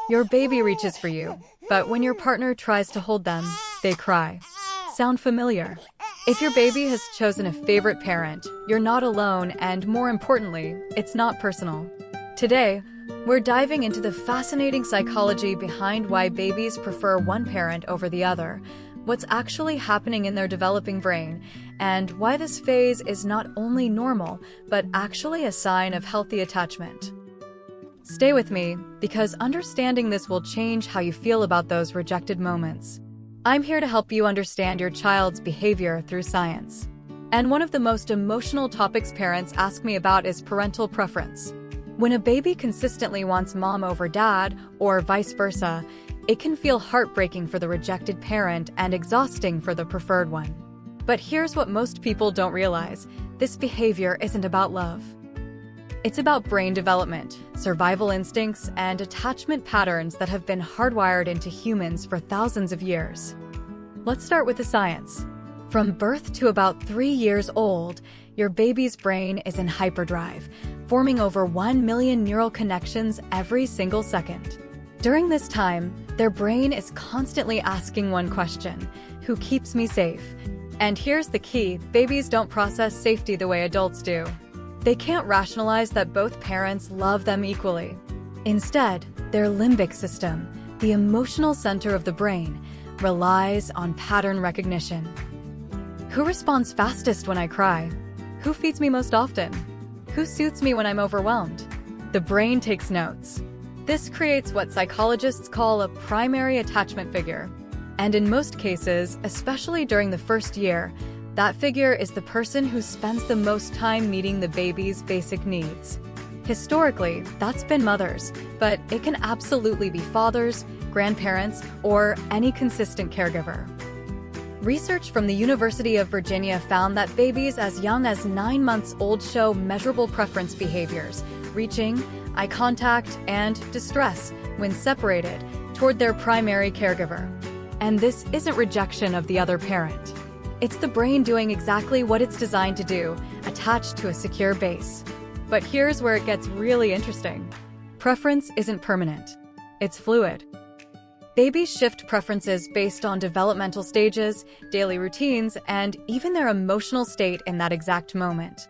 Your baby reaches for you, but when your partner tries to hold them, they cry. Sound familiar? If your baby has chosen a favorite parent, you're not alone, and more importantly, it's not personal. Today, we're diving into the fascinating psychology behind why babies prefer one parent over the other, what's actually happening in their developing brain, and why this phase is not only normal, but actually a sign of healthy attachment. Stay with me, because understanding this will change how you feel about those rejected moments. I'm here to help you understand your child's behavior through science. And one of the most emotional topics parents ask me about is parental preference. When a baby consistently wants mom over dad, or vice versa, it can feel heartbreaking for the rejected parent and exhausting for the preferred one. But here's what most people don't realize: this behavior isn't about love. It's about brain development, survival instincts, and attachment patterns that have been hardwired into humans for thousands of years. Let's start with the science. From birth to about 3 years old, your baby's brain is in hyperdrive, forming over 1 million neural connections every single second. During this time, their brain is constantly asking one question: who keeps me safe? And here's the key: babies don't process safety the way adults do. They can't rationalize that both parents love them equally. Instead, their limbic system, the emotional center of the brain, relies on pattern recognition. Who responds fastest when I cry? Who feeds me most often? Who soothes me when I'm overwhelmed? The brain takes notes. This creates what psychologists call a primary attachment figure. And in most cases, especially during the first year, that figure is the person who spends the most time meeting the baby's basic needs. Historically, that's been mothers, but it can absolutely be fathers, grandparents, or any consistent caregiver. Research from the University of Virginia found that babies as young as 9 months old show measurable preference behaviors, reaching, eye contact, and distress when separated toward their primary caregiver. And this isn't rejection of the other parent. It's the brain doing exactly what it's designed to do, attached to a secure base. But here's where it gets really interesting. Preference isn't permanent. It's fluid. Babies shift preferences based on developmental stages, daily routines, and even their emotional state in that exact moment.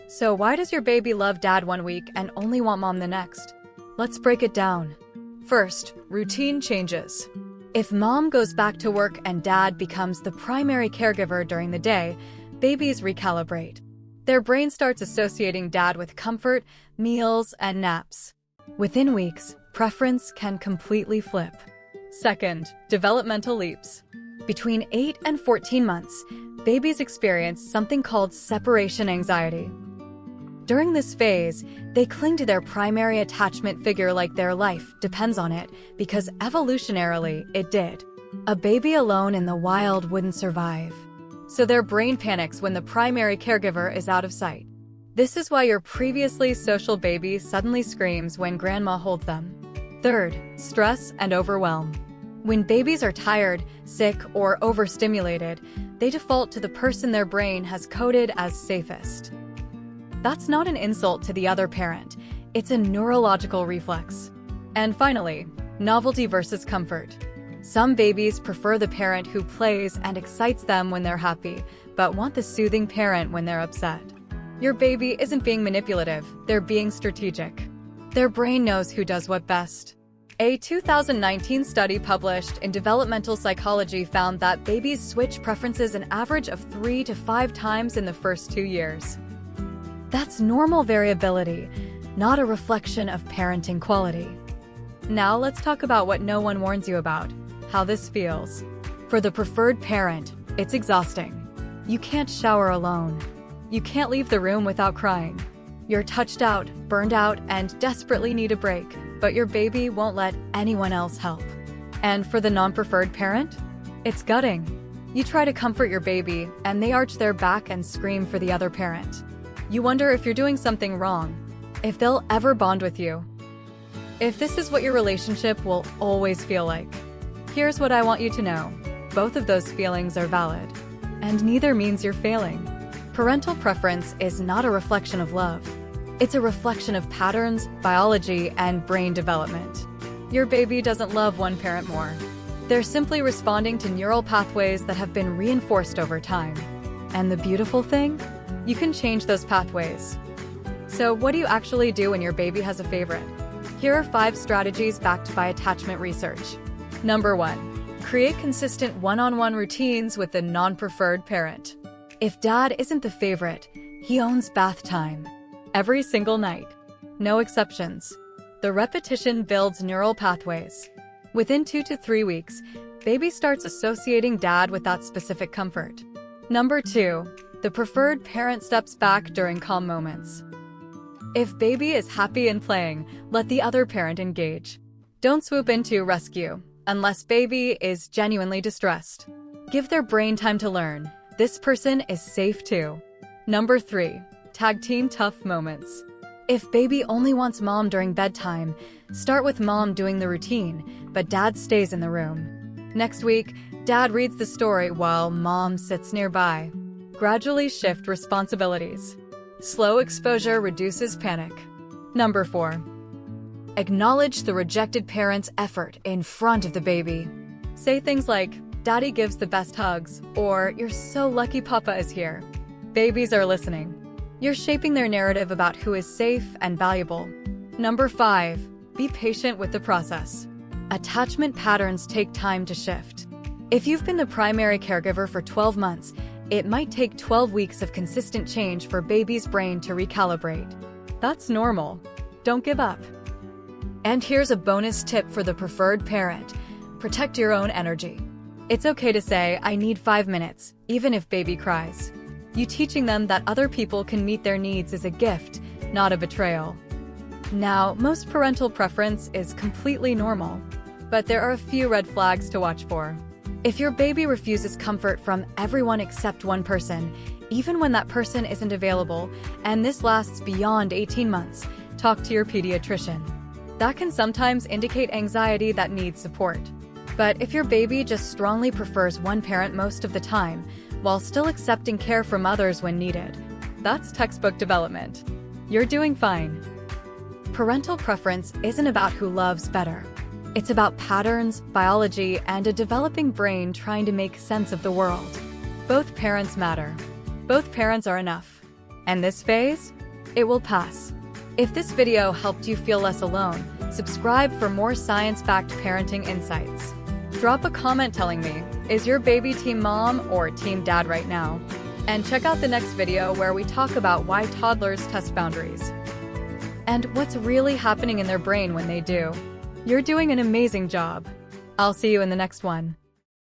So why does your baby love dad one week and only want mom the next? Let's break it down. First, routine changes. If mom goes back to work and dad becomes the primary caregiver during the day, babies recalibrate. Their brain starts associating dad with comfort, meals, and naps. Within weeks, preference can completely flip. Second, developmental leaps. Between 8 and 14 months, babies experience something called separation anxiety. During this phase, they cling to their primary attachment figure like their life depends on it, because evolutionarily, it did. A baby alone in the wild wouldn't survive. So their brain panics when the primary caregiver is out of sight. This is why your previously social baby suddenly screams when grandma holds them. Third, stress and overwhelm. When babies are tired, sick, or overstimulated, they default to the person their brain has coded as safest. That's not an insult to the other parent. It's a neurological reflex. And finally, novelty versus comfort. Some babies prefer the parent who plays and excites them when they're happy, but want the soothing parent when they're upset. Your baby isn't being manipulative, they're being strategic. Their brain knows who does what best. A 2019 study published in Developmental Psychology found that babies switch preferences an average of 3 to 5 times in the first 2 years. That's normal variability, not a reflection of parenting quality. Now let's talk about what no one warns you about: how this feels. For the preferred parent, it's exhausting. You can't shower alone. You can't leave the room without crying. You're touched out, burned out, and desperately need a break, but your baby won't let anyone else help. And for the non-preferred parent, it's gutting. You try to comfort your baby, and they arch their back and scream for the other parent. You wonder if you're doing something wrong, if they'll ever bond with you, if this is what your relationship will always feel like. Here's what I want you to know: both of those feelings are valid, and neither means you're failing. Parental preference is not a reflection of love. It's a reflection of patterns, biology, and brain development. Your baby doesn't love one parent more. They're simply responding to neural pathways that have been reinforced over time. And the beautiful thing? You can change those pathways. So what do you actually do when your baby has a favorite? Here are 5 strategies backed by attachment research. Number 1. Create consistent one-on-one routines with the non-preferred parent. If dad isn't the favorite, he owns bath time. Every single night. No exceptions. The repetition builds neural pathways. Within 2 to 3 weeks, baby starts associating dad with that specific comfort. Number 2. The preferred parent steps back during calm moments. If baby is happy and playing, let the other parent engage. Don't swoop in to rescue, unless baby is genuinely distressed. Give their brain time to learn. This person is safe too. Number 3. Tag team tough moments. If baby only wants mom during bedtime, start with mom doing the routine, but dad stays in the room. Next week, dad reads the story while mom sits nearby. Gradually shift responsibilities. Slow exposure reduces panic. Number 4. Acknowledge the rejected parent's effort in front of the baby. Say things like, "Daddy gives the best hugs," or "You're so lucky Papa is here." Babies are listening. You're shaping their narrative about who is safe and valuable. Number 5. Be patient with the process. Attachment patterns take time to shift. If you've been the primary caregiver for 12 months, it might take 12 weeks of consistent change for baby's brain to recalibrate. That's normal. Don't give up. And here's a bonus tip for the preferred parent. Protect your own energy. It's okay to say, "I need 5 minutes," even if baby cries. You teaching them that other people can meet their needs is a gift, not a betrayal. Now, most parental preference is completely normal, but there are a few red flags to watch for. If your baby refuses comfort from everyone except one person, even when that person isn't available, and this lasts beyond 18 months, talk to your pediatrician. That can sometimes indicate anxiety that needs support. But if your baby just strongly prefers one parent most of the time, while still accepting care from others when needed, that's textbook development. You're doing fine. Parental preference isn't about who loves better. It's about patterns, biology, and a developing brain trying to make sense of the world. Both parents matter. Both parents are enough. And this phase? It will pass. If this video helped you feel less alone, subscribe for more science-backed parenting insights. Drop a comment telling me, is your baby team mom or team dad right now? And check out the next video where we talk about why toddlers test boundaries and what's really happening in their brain when they do. You're doing an amazing job. I'll see you in the next one.